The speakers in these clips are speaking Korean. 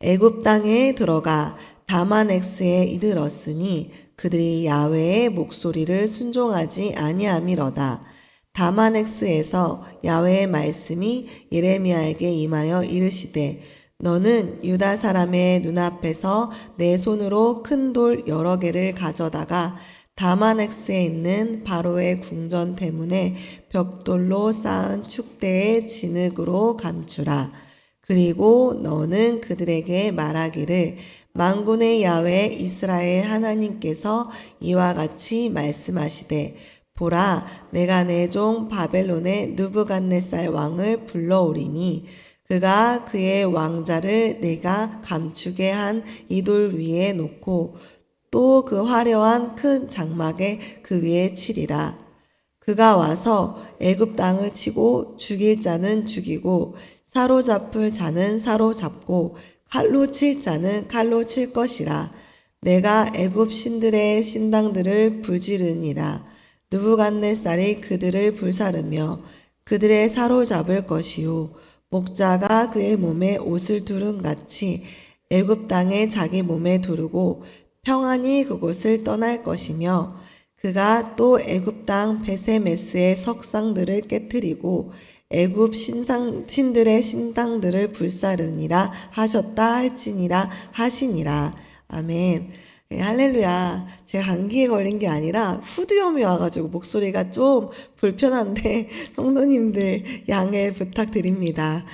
애굽 땅에 들어가 다마넥스에 이르렀으니 그들이 야훼의 목소리를 순종하지 아니함이로다. 다마넥스에서 야훼의 말씀이 예레미야에게 임하여 이르시되 너는 유다 사람의 눈앞에서 내 손으로 큰 돌 여러 개를 가져다가 다마넥스에 있는 바로의 궁전 대문에 벽돌로 쌓은 축대의 진흙으로 감추라. 그리고 너는 그들에게 말하기를 만군의 야훼 이스라엘 하나님께서 이와 같이 말씀하시되 보라 내가 내 종 바벨론의 느부갓네살 왕을 불러오리니 그가 그의 왕자를 내가 감추게 한 이 돌 위에 놓고 또 그 화려한 큰 장막에 그 위에 치리라. 그가 와서 애굽 땅을 치고 죽일 자는 죽이고 사로잡을 자는 사로잡고 칼로 칠 자는 칼로 칠 것이라. 내가 애굽 신들의 신당들을 불지르니라. 느부갓네살이 그들을 불사르며 그들의 사로잡을 것이요 목자가 그의 몸에 옷을 두른 같이 애굽 땅에 자기 몸에 두르고 평안히 그곳을 떠날 것이며 그가 또 애굽 땅 베세메스의 석상들을 깨뜨리고 애굽 신들의 신당들을 불사르니라 하셨다 할지니라 하시니라. 아멘. 네, 할렐루야. 제가 감기에 걸린 게 아니라 후두염이 와가지고 목소리가 좀 불편한데 성도님들 양해 부탁드립니다.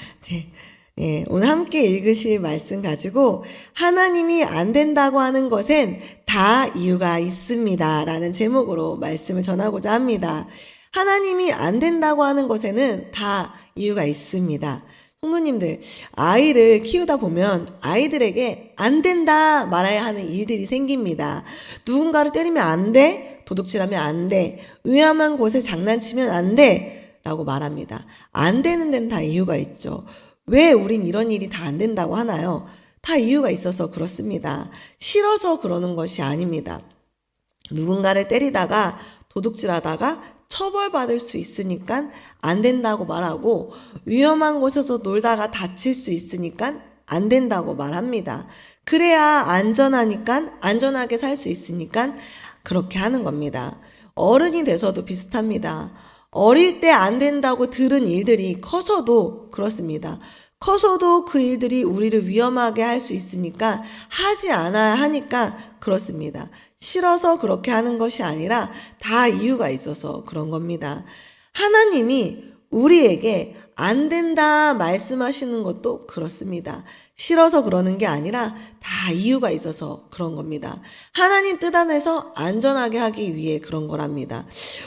오늘 함께 읽으실 말씀 가지고 하나님이 안 된다고 하는 것엔 다 이유가 있습니다 라는 제목으로 말씀을 전하고자 합니다. 하나님이 안 된다고 하는 것에는 다 이유가 있습니다. 성도님들, 아이를 키우다 보면 아이들에게 안 된다 말아야 하는 일들이 생깁니다. 누군가를 때리면 안 돼, 도둑질하면 안 돼, 위험한 곳에 장난치면 안 돼 라고 말합니다. 안 되는 데는 다 이유가 있죠. 왜 우린 이런 일이 다 안 된다고 하나요? 다 이유가 있어서 그렇습니다. 싫어서 그러는 것이 아닙니다. 누군가를 때리다가 도둑질하다가 처벌받을 수 있으니까 안 된다고 말하고 위험한 곳에서 놀다가 다칠 수 있으니까 안 된다고 말합니다. 그래야 안전하니까 안전하게 살 수 있으니까 그렇게 하는 겁니다. 어른이 돼서도 비슷합니다. 어릴 때 안 된다고 들은 일들이 커서도 그렇습니다. 커서도 그 일들이 우리를 위험하게 할 수 있으니까 하지 않아야 하니까 그렇습니다. 싫어서 그렇게 하는 것이 아니라 다 이유가 있어서 그런 겁니다. 하나님이 우리에게 안 된다 말씀하시는 것도 그렇습니다. 싫어서 그러는 게 아니라 다 이유가 있어서 그런 겁니다. 하나님 뜻 안에서 안전하게 하기 위해 그런 거랍니다.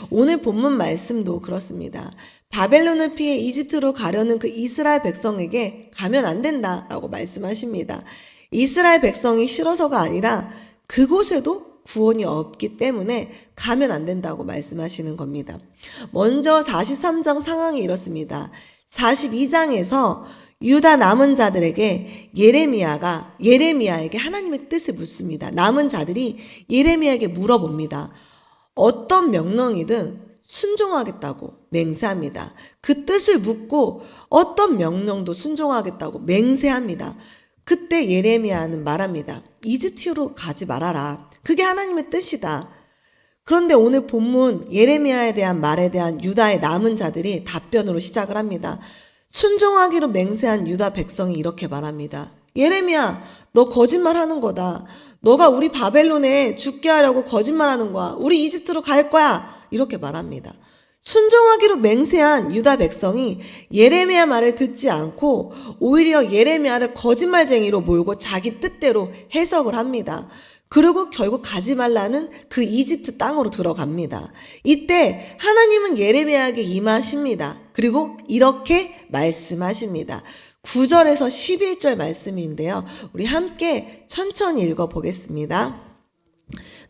오늘 본문 말씀도 그렇습니다. 바벨론을 피해 이집트로 가려는 그 이스라엘 백성에게 가면 안 된다라고 말씀하십니다. 이스라엘 백성이 싫어서가 아니라 그곳에도 구원이 없기 때문에 가면 안 된다고 말씀하시는 겁니다. 먼저 43장 상황이 이렇습니다. 42장에서 유다 남은 자들에게 예레미야에게 하나님의 뜻을 묻습니다. 남은 자들이 예레미야에게 물어봅니다. 어떤 명령이든 순종하겠다고 맹세합니다. 그 뜻을 묻고 어떤 명령도 순종하겠다고 맹세합니다. 그때 예레미야는 말합니다. 이집트로 가지 말아라. 그게 하나님의 뜻이다. 그런데 오늘 본문 예레미야에 대한 말에 대한 유다의 남은 자들이 답변으로 시작을 합니다. 순종하기로 맹세한 유다 백성이 이렇게 말합니다. 예레미야, 너 거짓말하는 거다. 너가 우리 바벨론에 죽게 하려고 거짓말하는 거야. 우리 이집트로 갈 거야. 이렇게 말합니다. 순종하기로 맹세한 유다 백성이 예레미야 말을 듣지 않고 오히려 예레미야를 거짓말쟁이로 몰고 자기 뜻대로 해석을 합니다. 그리고 결국 가지 말라는 그 이집트 땅으로 들어갑니다. 이때 하나님은 예레미야에게 임하십니다. 그리고 이렇게 말씀하십니다. 9절에서 11절 말씀인데요. 우리 함께 천천히 읽어보겠습니다.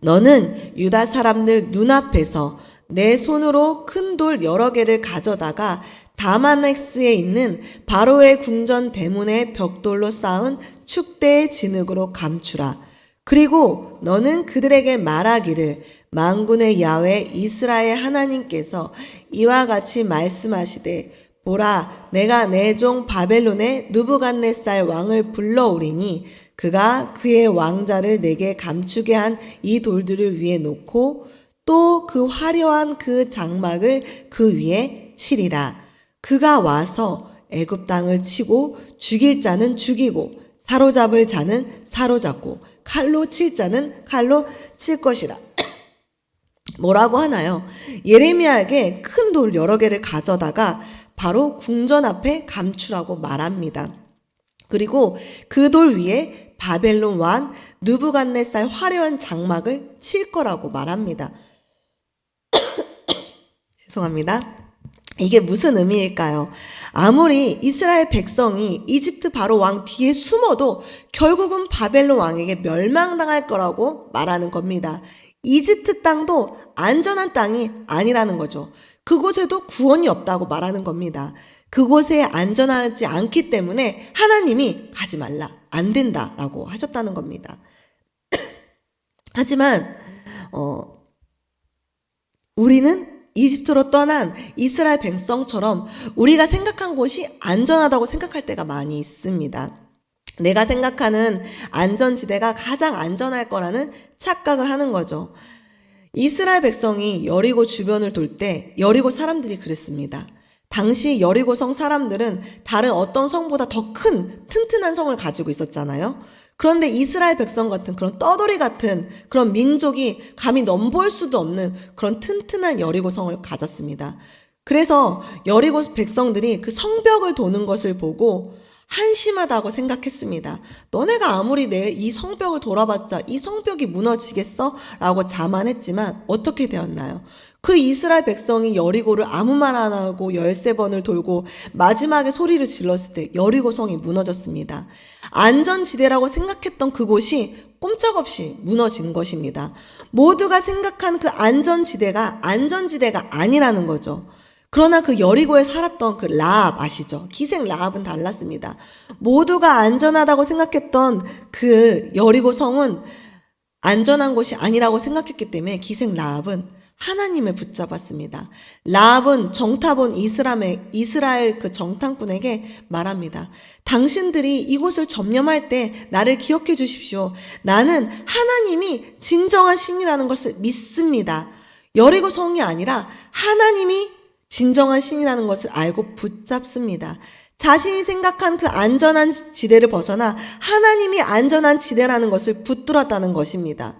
너는 유다 사람들 눈앞에서 내 손으로 큰 돌 여러 개를 가져다가 다마넥스에 있는 바로의 궁전 대문에 벽돌로 쌓은 축대의 진흙으로 감추라. 그리고 너는 그들에게 말하기를 만군의 야훼 이스라엘 하나님께서 이와 같이 말씀하시되 보라, 내가 내 종 바벨론의 느부갓네살 왕을 불러오리니 그가 그의 왕자를 내게 감추게 한 이 돌들을 위에 놓고 또 그 화려한 그 장막을 그 위에 치리라. 그가 와서 애굽 땅을 치고 죽일 자는 죽이고 사로잡을 자는 사로잡고 칼로 칠 자는 칼로 칠 것이라. 뭐라고 하나요? 예레미야에게 큰 돌 여러 개를 가져다가 바로 궁전 앞에 감추라고 말합니다. 그리고 그 돌 위에 바벨론 왕 느부갓네살 화려한 장막을 칠 거라고 말합니다. 죄송합니다. 이게 무슨 의미일까요? 아무리 이스라엘 백성이 이집트 바로 왕 뒤에 숨어도 결국은 바벨론 왕에게 멸망당할 거라고 말하는 겁니다. 이집트 땅도 안전한 땅이 아니라는 거죠. 그곳에도 구원이 없다고 말하는 겁니다. 그곳에 안전하지 않기 때문에 하나님이 가지 말라, 안 된다라고 하셨다는 겁니다. 하지만 우리는 이집트로 떠난 이스라엘 백성처럼 우리가 생각한 곳이 안전하다고 생각할 때가 많이 있습니다. 내가 생각하는 안전지대가 가장 안전할 거라는 착각을 하는 거죠. 이스라엘 백성이 여리고 주변을 돌 때 여리고 사람들이 그랬습니다. 당시 여리고성 사람들은 다른 어떤 성보다 더 큰 튼튼한 성을 가지고 있었잖아요. 그런데 이스라엘 백성 같은 그런 떠돌이 같은 그런 민족이 감히 넘볼 수도 없는 그런 튼튼한 여리고성을 가졌습니다. 그래서 여리고 백성들이 그 성벽을 도는 것을 보고 한심하다고 생각했습니다. 너네가 아무리 내 이 성벽을 돌아봤자 이 성벽이 무너지겠어? 라고 자만했지만 어떻게 되었나요? 그 이스라엘 백성이 여리고를 아무 말 안 하고 13번을 돌고 마지막에 소리를 질렀을 때 여리고성이 무너졌습니다. 안전지대라고 생각했던 그곳이 꼼짝없이 무너진 것입니다. 모두가 생각한 그 안전지대가 아니라는 거죠. 그러나 그 여리고에 살았던 그 라합 아시죠? 기생 라합은 달랐습니다. 모두가 안전하다고 생각했던 그 여리고 성은 안전한 곳이 아니라고 생각했기 때문에 기생 라합은 하나님을 붙잡았습니다. 라합은 정탐 온 이스라엘 그 정탐꾼에게 말합니다. 당신들이 이곳을 점령할 때 나를 기억해 주십시오. 나는 하나님이 진정한 신이라는 것을 믿습니다. 여리고 성이 아니라 하나님이 진정한 신이라는 것을 알고 붙잡습니다. 자신이 생각한 그 안전한 지대를 벗어나 하나님이 안전한 지대라는 것을 붙들었다는 것입니다.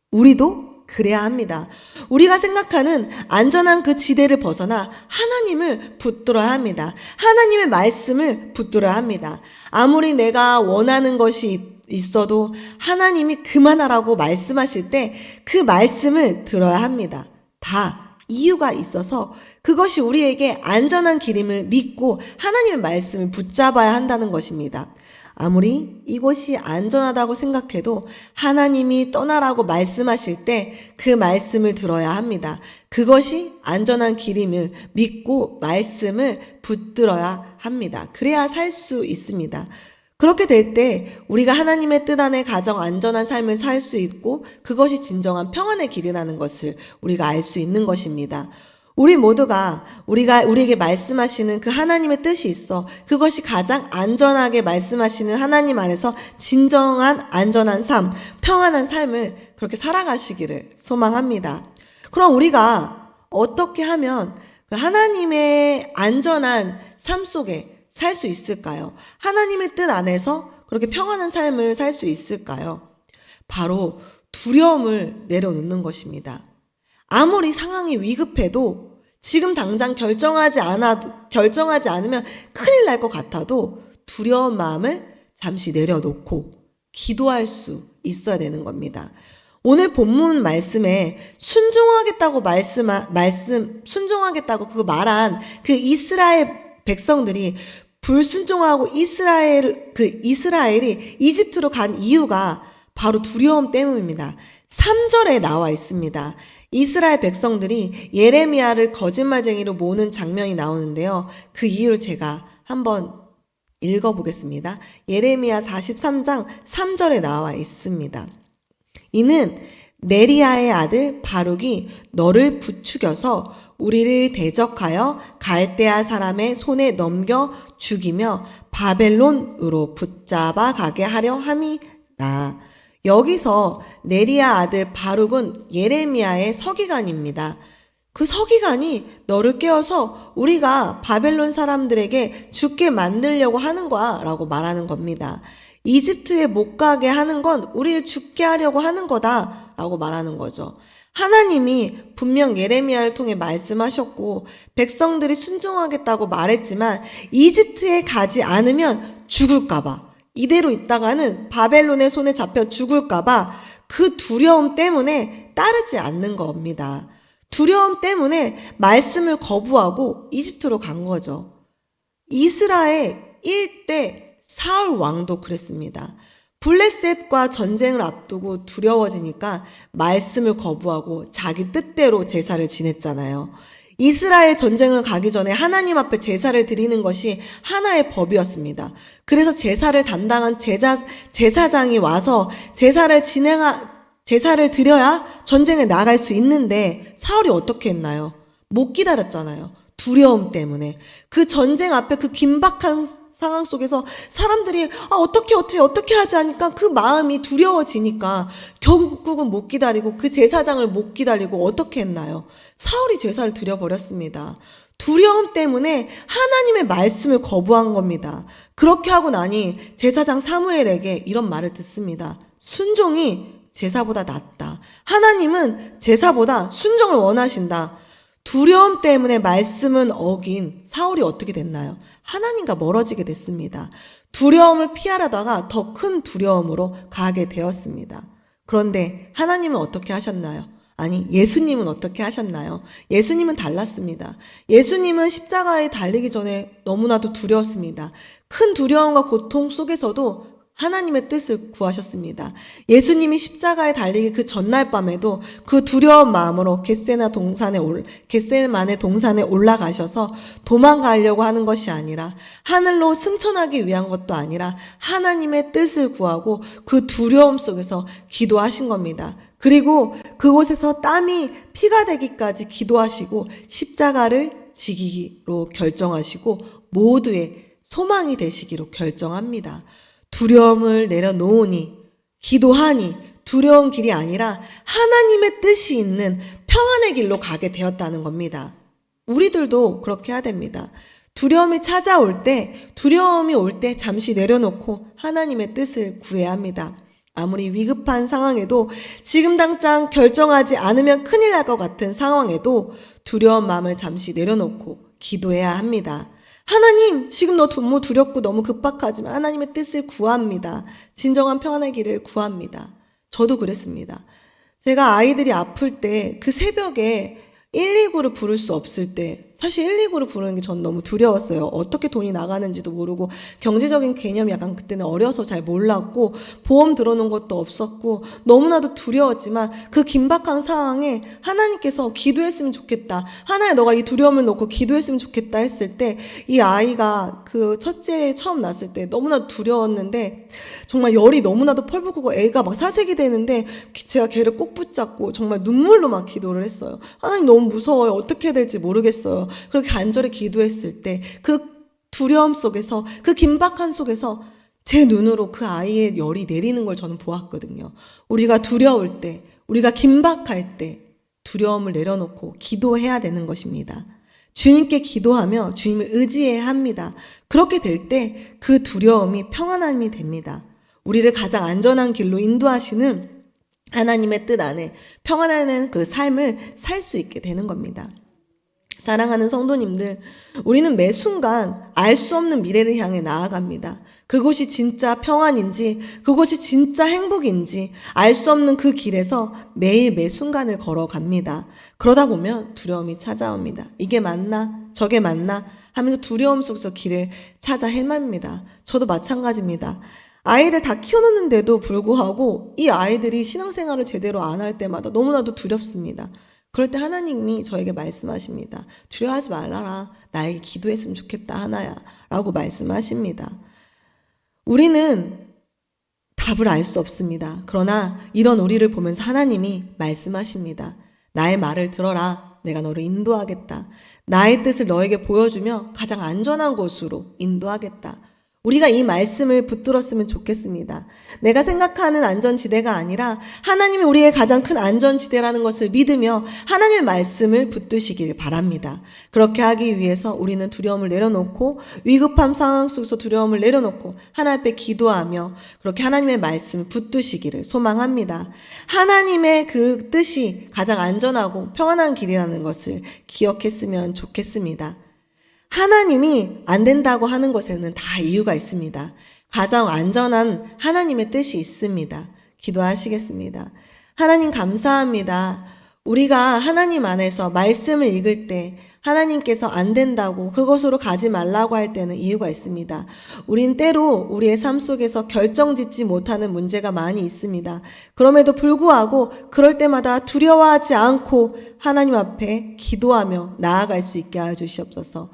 우리도 그래야 합니다. 우리가 생각하는 안전한 그 지대를 벗어나 하나님을 붙들어야 합니다. 하나님의 말씀을 붙들어야 합니다. 아무리 내가 원하는 것이 있어도 하나님이 그만하라고 말씀하실 때 그 말씀을 들어야 합니다. 다 이유가 있어서 그것이 우리에게 안전한 길임을 믿고 하나님의 말씀을 붙잡아야 한다는 것입니다. 아무리 이곳이 안전하다고 생각해도 하나님이 떠나라고 말씀하실 때 그 말씀을 들어야 합니다. 그것이 안전한 길임을 믿고 말씀을 붙들어야 합니다. 그래야 살 수 있습니다. 그렇게 될 때 우리가 하나님의 뜻 안에 가정 안전한 삶을 살 수 있고 그것이 진정한 평안의 길이라는 것을 우리가 알 수 있는 것입니다. 우리 모두가 우리에게 말씀하시는 그 하나님의 뜻이 있어 그것이 가장 안전하게 말씀하시는 하나님 안에서 진정한 안전한 삶, 평안한 삶을 그렇게 살아가시기를 소망합니다. 그럼 우리가 어떻게 하면 그 하나님의 안전한 삶 속에 살 수 있을까요? 하나님의 뜻 안에서 그렇게 평안한 삶을 살 수 있을까요? 바로 두려움을 내려놓는 것입니다. 아무리 상황이 위급해도 지금 당장 결정하지 않으면 큰일 날 것 같아도 두려운 마음을 잠시 내려놓고 기도할 수 있어야 되는 겁니다. 오늘 본문 말씀에 순종하겠다고 순종하겠다고 그 말한 그 이스라엘 백성들이 불순종하고 이스라엘이 이집트로 간 이유가 바로 두려움 때문입니다. 3절에 나와 있습니다. 이스라엘 백성들이 예레미야를 거짓말쟁이로 모는 장면이 나오는데요. 그 이유를 제가 한번 읽어보겠습니다. 예레미야 43장 3절에 나와 있습니다. 이는 네리야의 아들 바룩이 너를 부추겨서 우리를 대적하여 갈대아 사람의 손에 넘겨 죽이며 바벨론으로 붙잡아 가게 하려 함이라. 여기서 네리야 아들 바룩은 예레미야의 서기관입니다. 그 서기관이 너를 깨워서 우리가 바벨론 사람들에게 죽게 만들려고 하는 거야 라고 말하는 겁니다. 이집트에 못 가게 하는 건 우리를 죽게 하려고 하는 거다 라고 말하는 거죠. 하나님이 분명 예레미야를 통해 말씀하셨고 백성들이 순종하겠다고 말했지만 이집트에 가지 않으면 죽을까봐, 이대로 있다가는 바벨론의 손에 잡혀 죽을까봐 그 두려움 때문에 따르지 않는 겁니다. 두려움 때문에 말씀을 거부하고 이집트로 간 거죠. 이스라엘 1대 사울 왕도 그랬습니다. 블레셋과 전쟁을 앞두고 두려워지니까 말씀을 거부하고 자기 뜻대로 제사를 지냈잖아요. 이스라엘 전쟁을 가기 전에 하나님 앞에 제사를 드리는 것이 하나의 법이었습니다. 그래서 제사를 담당한 제사장이 와서 제사를 드려야 전쟁에 나갈 수 있는데 사울이 어떻게 했나요? 못 기다렸잖아요. 두려움 때문에. 그 전쟁 앞에 그 긴박한 상황 속에서 사람들이 어떻게 하지 하니까 그 마음이 두려워지니까 결국은 못 기다리고 그 제사장을 못 기다리고 어떻게 했나요? 사울이 제사를 드려버렸습니다. 두려움 때문에 하나님의 말씀을 거부한 겁니다. 그렇게 하고 나니 제사장 사무엘에게 이런 말을 듣습니다. 순종이 제사보다 낫다. 하나님은 제사보다 순종을 원하신다. 두려움 때문에 말씀은 어긴 사울이 어떻게 됐나요? 하나님과 멀어지게 됐습니다. 두려움을 피하려다가 더 큰 두려움으로 가게 되었습니다. 그런데 하나님은 어떻게 하셨나요? 아니, 예수님은 어떻게 하셨나요? 예수님은 달랐습니다. 예수님은 십자가에 달리기 전에 너무나도 두려웠습니다. 큰 두려움과 고통 속에서도 하나님의 뜻을 구하셨습니다. 예수님이 십자가에 달리기 그 전날 밤에도 그 두려운 마음으로 겟세마네 동산에 올라가셔서 도망가려고 하는 것이 아니라 하늘로 승천하기 위한 것도 아니라 하나님의 뜻을 구하고 그 두려움 속에서 기도하신 겁니다. 그리고 그곳에서 땀이 피가 되기까지 기도하시고 십자가를 지기로 결정하시고 모두의 소망이 되시기로 결정합니다. 두려움을 내려놓으니, 기도하니 두려운 길이 아니라 하나님의 뜻이 있는 평안의 길로 가게 되었다는 겁니다. 우리들도 그렇게 해야 됩니다. 두려움이 올 때 잠시 내려놓고 하나님의 뜻을 구해야 합니다. 아무리 위급한 상황에도 지금 당장 결정하지 않으면 큰일 날 것 같은 상황에도 두려운 마음을 잠시 내려놓고 기도해야 합니다. 하나님, 지금 너무 두렵고 너무 급박하지만 하나님의 뜻을 구합니다. 진정한 평안의 길을 구합니다. 저도 그랬습니다. 제가 아이들이 아플 때 그 새벽에 119를 부를 수 없을 때 사실 119를 부르는 게 전 너무 두려웠어요. 어떻게 돈이 나가는지도 모르고 경제적인 개념이 약간 그때는 어려서 잘 몰랐고 보험 들어놓은 것도 없었고 너무나도 두려웠지만 그 긴박한 상황에 하나님께서 기도했으면 좋겠다. 하나님 너가 이 두려움을 놓고 기도했으면 좋겠다 했을 때 이 아이가 그 첫째 처음 낳았을 때 너무나도 두려웠는데 정말 열이 너무나도 펄펄 애가 막 사색이 되는데 제가 걔를 꼭 붙잡고 정말 눈물로 막 기도를 했어요. 하나님 너무 무서워요. 어떻게 해야 될지 모르겠어요. 그렇게 간절히 기도했을 때 그 두려움 속에서 그 긴박한 속에서 제 눈으로 그 아이의 열이 내리는 걸 저는 보았거든요. 우리가 두려울 때, 우리가 긴박할 때 두려움을 내려놓고 기도해야 되는 것입니다. 주님께 기도하며 주님을 의지해야 합니다. 그렇게 될 때 그 두려움이 평안함이 됩니다. 우리를 가장 안전한 길로 인도하시는 하나님의 뜻 안에 평안한 그 삶을 살 수 있게 되는 겁니다. 사랑하는 성도님들, 우리는 매 순간 알 수 없는 미래를 향해 나아갑니다. 그곳이 진짜 평안인지, 그곳이 진짜 행복인지 알 수 없는 그 길에서 매일 매 순간을 걸어갑니다. 그러다 보면 두려움이 찾아옵니다. 이게 맞나? 저게 맞나? 하면서 두려움 속에서 길을 찾아 헤맵니다. 저도 마찬가지입니다. 아이를 다 키워놓는데도 불구하고 이 아이들이 신앙생활을 제대로 안 할 때마다 너무나도 두렵습니다. 그럴 때 하나님이 저에게 말씀하십니다. 두려워하지 말아라. 나에게 기도했으면 좋겠다 하나야 라고 말씀하십니다. 우리는 답을 알 수 없습니다. 그러나 이런 우리를 보면서 하나님이 말씀하십니다. 나의 말을 들어라. 내가 너를 인도하겠다. 나의 뜻을 너에게 보여주며 가장 안전한 곳으로 인도하겠다. 우리가 이 말씀을 붙들었으면 좋겠습니다. 내가 생각하는 안전지대가 아니라 하나님이 우리의 가장 큰 안전지대라는 것을 믿으며 하나님의 말씀을 붙드시길 바랍니다. 그렇게 하기 위해서 우리는 두려움을 내려놓고 위급한 상황 속에서 두려움을 내려놓고 하나님 앞에 기도하며 그렇게 하나님의 말씀을 붙드시기를 소망합니다. 하나님의 그 뜻이 가장 안전하고 평안한 길이라는 것을 기억했으면 좋겠습니다. 하나님이 안 된다고 하는 것에는 다 이유가 있습니다. 가장 안전한 하나님의 뜻이 있습니다. 기도하시겠습니다. 하나님 감사합니다. 우리가 하나님 안에서 말씀을 읽을 때 하나님께서 안 된다고 그것으로 가지 말라고 할 때는 이유가 있습니다. 우린 때로 우리의 삶 속에서 결정짓지 못하는 문제가 많이 있습니다. 그럼에도 불구하고 그럴 때마다 두려워하지 않고 하나님 앞에 기도하며 나아갈 수 있게 하여 주시옵소서.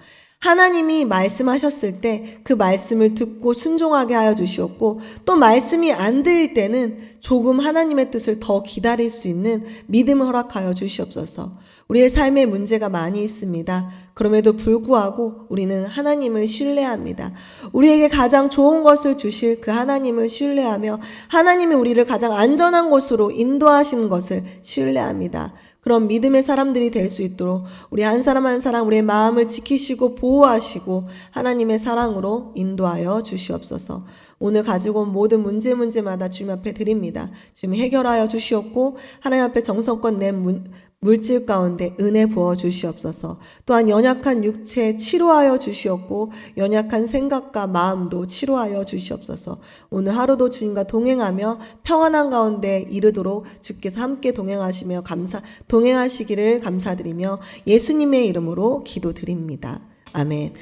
하나님이 말씀하셨을 때 그 말씀을 듣고 순종하게 하여 주시옵고 또 말씀이 안 들릴 때는 조금 하나님의 뜻을 더 기다릴 수 있는 믿음을 허락하여 주시옵소서. 우리의 삶에 문제가 많이 있습니다. 그럼에도 불구하고 우리는 하나님을 신뢰합니다. 우리에게 가장 좋은 것을 주실 그 하나님을 신뢰하며 하나님이 우리를 가장 안전한 곳으로 인도하시는 것을 신뢰합니다. 그런 믿음의 사람들이 될 수 있도록 우리 한 사람 한 사람 우리의 마음을 지키시고 보호하시고 하나님의 사랑으로 인도하여 주시옵소서. 오늘 가지고 온 모든 문제마다 주님 앞에 드립니다. 주님 해결하여 주시옵고 하나님 앞에 정성껏 낸 물질 가운데 은혜 부어 주시옵소서. 또한 연약한 육체 치료하여 주시옵고 연약한 생각과 마음도 치료하여 주시옵소서. 오늘 하루도 주님과 동행하며 평안한 가운데 이르도록 주께서 함께 동행하시며 동행하시기를 감사드리며 예수님의 이름으로 기도드립니다. 아멘.